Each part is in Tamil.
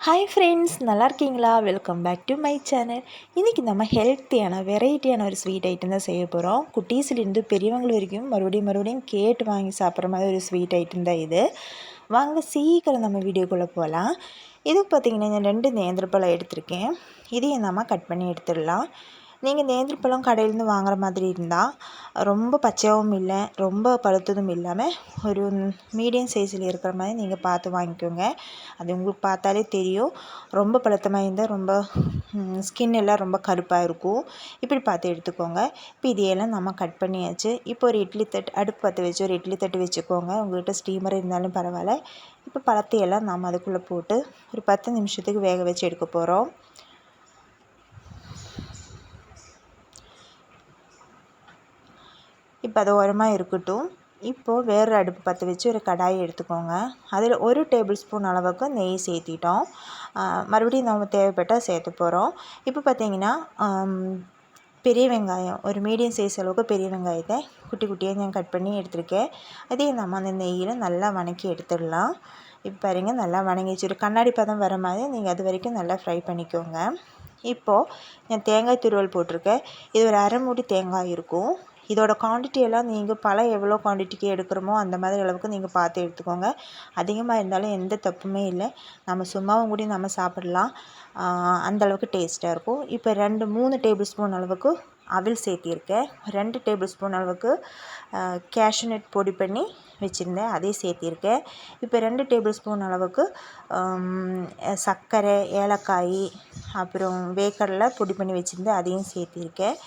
ஹாய் ஃப்ரெண்ட்ஸ், நல்லா இருக்கீங்களா? Welcome back to my channel. இன்றைக்கி நம்ம ஹெல்த்தியான வெரைட்டியான ஒரு ஸ்வீட் ஐட்டம் தான் செய்ய போகிறோம். குட்டீஸ்லேருந்து பெரியவங்க வரைக்கும் மறுபடியும் கேட்டு வாங்கி சாப்பிட்ற மாதிரி ஒரு ஸ்வீட் ஐட்டம் தான் இது. வாங்க சீக்கிரம் நம்ம வீடியோக்குள்ளே போகலாம். இதுக்கு பார்த்திங்கன்னா நான் 2 நேந்திரப்பழம் எடுத்திருக்கேன். இதையும் நம்ம கட் பண்ணி எடுத்துடலாம். நீங்கள் நேந்திரப்பழம் கடையிலேருந்து வாங்குற மாதிரி இருந்தால் ரொம்ப பச்சையாகவும் இல்லை, ரொம்ப பழுத்ததும் இல்லாமல் ஒரு மீடியம் சைஸில் இருக்கிற மாதிரி நீங்கள் பார்த்து வாங்கிக்கோங்க. அது உங்களுக்கு பார்த்தாலே தெரியும். ரொம்ப பழுத்தமாக இருந்தால் ரொம்ப ஸ்கின் எல்லாம் ரொம்ப கருப்பாக இருக்கும். இப்படி பார்த்து எடுத்துக்கோங்க. இப்போ இதையெல்லாம் நம்ம கட் பண்ணியாச்சு. இப்போ ஒரு இட்லி தட்டு அடுப்பு பற்ற வச்சு ஒரு இட்லி தட்டு வச்சுக்கோங்க. உங்கள்கிட்ட ஸ்டீமர் இருந்தாலும் பரவாயில்ல. இப்போ பழத்தையெல்லாம் நம்ம அதுக்குள்ளே போட்டு ஒரு 10 நிமிஷத்துக்கு வேக வச்சு எடுக்க போகிறோம். இப்போ அது ஓரமாக இருக்கட்டும். இப்போது வேறு அடுப்பு பற்ற வச்சு ஒரு கடாயை எடுத்துக்கோங்க. அதில் 1 டேபிள் ஸ்பூன் அளவுக்கு நெய் சேர்த்திட்டோம். மறுபடியும் நம்ம தேவைப்பட்டால் சேர்த்து போகிறோம். இப்போ பார்த்திங்கன்னா பெரிய வெங்காயம், ஒரு மீடியம் சைஸ் அளவுக்கு பெரிய வெங்காயத்தை குட்டி குட்டியாக நான் கட் பண்ணி எடுத்துருக்கேன். அதையும் நம்ம அந்த நெய்யில் நல்லா வதக்கி எடுத்துடலாம். இப்போ பாருங்கள், நல்லா வதங்கிச்சு. ஒரு கண்ணாடி பதம் வர மாதிரி நீங்கள் அது வரைக்கும் நல்லா ஃப்ரை பண்ணிக்கோங்க. இப்போது நான் தேங்காய் துருவல் போட்டிருக்கேன். இது ஒரு அரை மூடி தேங்காய் இருக்கும். இதோட குவான்டிட்டியெல்லாம் நீங்கள் பழம் எவ்வளோ குவான்டிட்டிக்கு எடுக்கிறோமோ அந்த மாதிரி அளவுக்கு நீங்கள் பார்த்து எடுத்துக்கோங்க. அதிகமாக இருந்தாலும் எந்த தப்புமே இல்லை. நம்ம சும்மாவும் கூட நம்ம சாப்பிடலாம். அந்தளவுக்கு டேஸ்ட்டாக இருக்கும். இப்போ 3 டேபிள் ஸ்பூன் அளவுக்கு அவில் சேர்த்திருக்கேன். 2 டேபிள் ஸ்பூன் அளவுக்கு கேஷ்யூ நட் பொடி பண்ணி வச்சுருந்தேன், அதையும் சேர்த்திருக்கேன். இப்போ 2 டேபிள் ஸ்பூன் அளவுக்கு சர்க்கரை, ஏலக்காய், அப்புறம் வேர்க்கடலை பொடி பண்ணி வச்சுருந்தேன், அதையும் சேர்த்திருக்கேன்.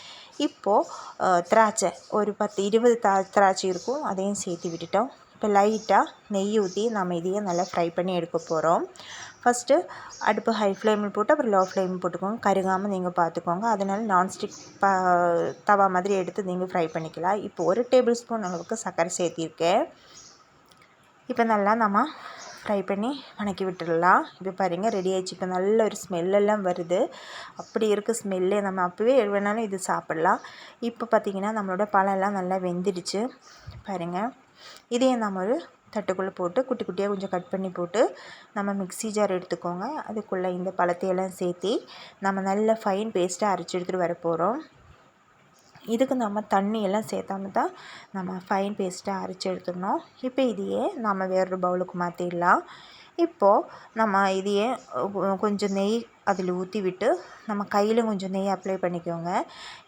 இப்போது திராட்சை ஒரு 10-20 திராட்சை இருக்கும், அதையும் சேர்த்து விட்டுட்டோம். இப்போ லைட்டாக நெய் ஊற்றி நம்ம இதையும் நல்லா ஃப்ரை பண்ணி எடுக்க போகிறோம். ஃபஸ்ட்டு அடுப்பு ஹை ஃப்ளேமில் போட்டு அப்புறம் லோ ஃப்ளேமில் போட்டுக்கோங்க. கருகாமல் நீங்கள் பார்த்துக்கோங்க. அதனால் நான்ஸ்டிக் தவா மாதிரி எடுத்து நீங்கள் ஃப்ரை பண்ணிக்கலாம். இப்போ 1 டேபிள் ஸ்பூன் அளவுக்கு சர்க்கரை சேர்த்திருக்கேன். இப்போ நல்லா நம்ம ஃப்ரை பண்ணி வதக்கி விட்டுடலாம். இப்போ பாருங்கள், ரெடி ஆகிடுச்சு. இப்போ நல்ல ஒரு ஸ்மெல்லெல்லாம் வருது. அப்படி இருக்குது ஸ்மெல்லே. நம்ம அப்போவே வேணாலும் இது சாப்பிட்லாம். இப்போ பார்த்திங்கன்னா நம்மளோட பழம்லாம் நல்லா வெந்துடுச்சு பாருங்கள். இதையும் நம்ம ஒரு தட்டுக்குள்ளே போட்டு குட்டி குட்டியாக கொஞ்சம் கட் பண்ணி போட்டு நம்ம மிக்ஸி ஜார் எடுத்துக்கோங்க. அதுக்குள்ளே இந்த பழத்தையெல்லாம் சேர்த்தி நம்ம நல்ல ஃபைன் பேஸ்ட்டாக அரைச்சி எடுத்துகிட்டு வர போகிறோம். இதுக்கு நம்ம தண்ணியெல்லாம் சேர்த்தாம தான் நம்ம ஃபைன் பேஸ்ட்டாக அரைச்சி எடுத்துடணும். இப்போ இதையே நம்ம வேறொரு பவுலுக்கு மாற்றிடலாம். இப்போது நம்ம இதையே கொஞ்சம் நெய் அதில் ஊற்றி விட்டு நம்ம கையில் கொஞ்சம் நெய் அப்ளை பண்ணிக்கோங்க.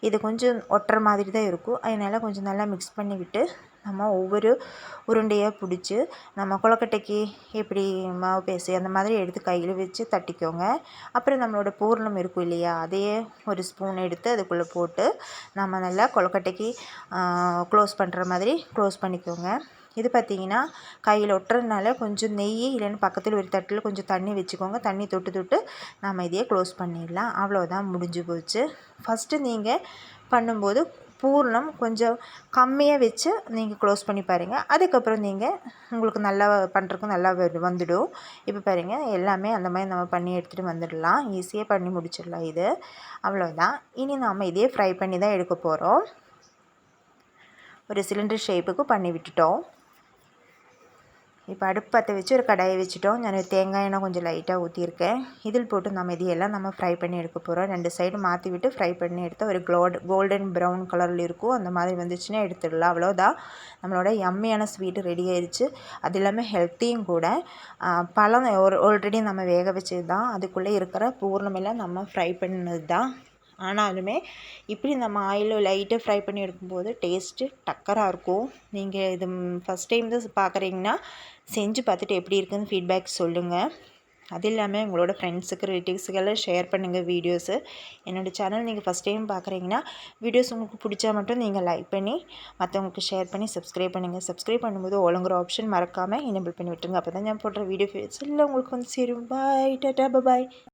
இது கொஞ்சம் ஒட்டுற மாதிரி தான் இருக்கும். அதனால் கொஞ்சம் நல்லா மிக்ஸ் பண்ணி விட்டு நம்ம ஒவ்வொரு உருண்டையாக பிடிச்சி நம்ம கொழுக்கட்டைக்கு எப்படி மாவு பேசி அந்த மாதிரி எடுத்து கையில் வச்சு தட்டிக்கோங்க. அப்புறம் நம்மளோட பூரணம் இருக்கும் இல்லையா, அதையே ஒரு ஸ்பூன் எடுத்து அதுக்குள்ளே போட்டு நம்ம நல்லா கொழுக்கட்டைக்கு க்ளோஸ் பண்ணுற மாதிரி க்ளோஸ் பண்ணிக்கோங்க. இது பார்த்திங்கன்னா கையில் ஒட்டுறதுனால கொஞ்சம் நெய் இல்லைன்னு பக்கத்தில் ஒரு தட்டில் கொஞ்சம் தண்ணி வச்சுக்கோங்க. தண்ணி தொட்டு நம்ம இதையே க்ளோஸ் பண்ணிடலாம். அவ்வளோதான், முடிஞ்சு போச்சு. ஃபஸ்ட்டு நீங்கள் பண்ணும்போது பூரணம் கொஞ்சம் கம்மியாக வச்சு நீங்கள் க்ளோஸ் பண்ணி பாருங்கள். அதுக்கப்புறம் நீங்கள் உங்களுக்கு நல்லா பண்ணுறதுக்கு நல்லா வந்துடும். இப்போ பாருங்கள், எல்லாமே அந்த மாதிரி நம்ம பண்ணி எடுத்துகிட்டு வந்துடலாம். ஈஸியாக பண்ணி முடிச்சிடலாம். இது அவ்வளோதான். இனி நம்ம இதே ஃப்ரை பண்ணி தான் எடுக்க போகிறோம். ஒரு சிலிண்டர் ஷேப்புக்கு பண்ணி விட்டுட்டோம். இப்போ அடுப்பு பற்ற வச்சு ஒரு கடாயை வச்சுட்டோம். நான் தேங்காய் எண்ணெய் கொஞ்சம் லைட்டாக ஊற்றியிருக்கேன். இதில் போட்டு நம்ம இதையெல்லாம் நம்ம ஃப்ரை பண்ணி எடுக்க போகிறோம். 2 சைடு மாற்றி விட்டு ஃப்ரை பண்ணி எடுத்தால் ஒரு கோல்டன் ப்ரௌன் கலரில் இருக்கும். அந்த மாதிரி வந்துச்சுன்னா எடுத்துடலாம். அவ்வளோதான், நம்மளோட யம்மியான ஸ்வீட்டு ரெடி ஆயிடுச்சு. அது இல்லாமல் ஹெல்த்தியும் கூட. பழம் ஆல்ரெடி நம்ம வேக வச்சது தான். அதுக்குள்ளே இருக்கிற பூர்ணமெல்லாம் நம்ம ஃப்ரை பண்ணது தான். ஆனாலுமே இப்படி நம்ம ஆயிலில் லைட்டாக ஃப்ரை பண்ணி எடுக்கும்போது டேஸ்ட்டு டக்கராக இருக்கும். நீங்கள் இது ஃபஸ்ட் டைம் தான் பார்க்குறீங்கன்னா செஞ்சு பார்த்துட்டு எப்படி இருக்குதுன்னு ஃபீட்பேக் சொல்லுங்கள். அது இல்லாமல் உங்களோட ஃப்ரெண்ட்ஸுக்கு ரிலேட்டிவ்ஸுக்கெல்லாம் ஷேர் பண்ணுங்கள் வீடியோஸு. என்னோடய சேனல் நீங்கள் ஃபஸ்ட் டைம் பார்க்குறீங்கன்னா வீடியோஸ் உங்களுக்கு பிடிச்சா மட்டும் நீங்கள் லைக் பண்ணி மற்றவங்களுக்கு ஷேர் பண்ணி சப்ஸ்கிரைப் பண்ணுங்கள். சப்ஸ்கிரைப் பண்ணும்போது ஒழுங்குற ஆப்ஷன் மறக்காமல் எனேபிள் பண்ணி விட்டுருங்க. அப்போ தான் நான் போடுற வீடியோ ஃபேஸ் இல்லை உங்களுக்கு வந்து சேரும். பாய், டாட்டா, பாய்.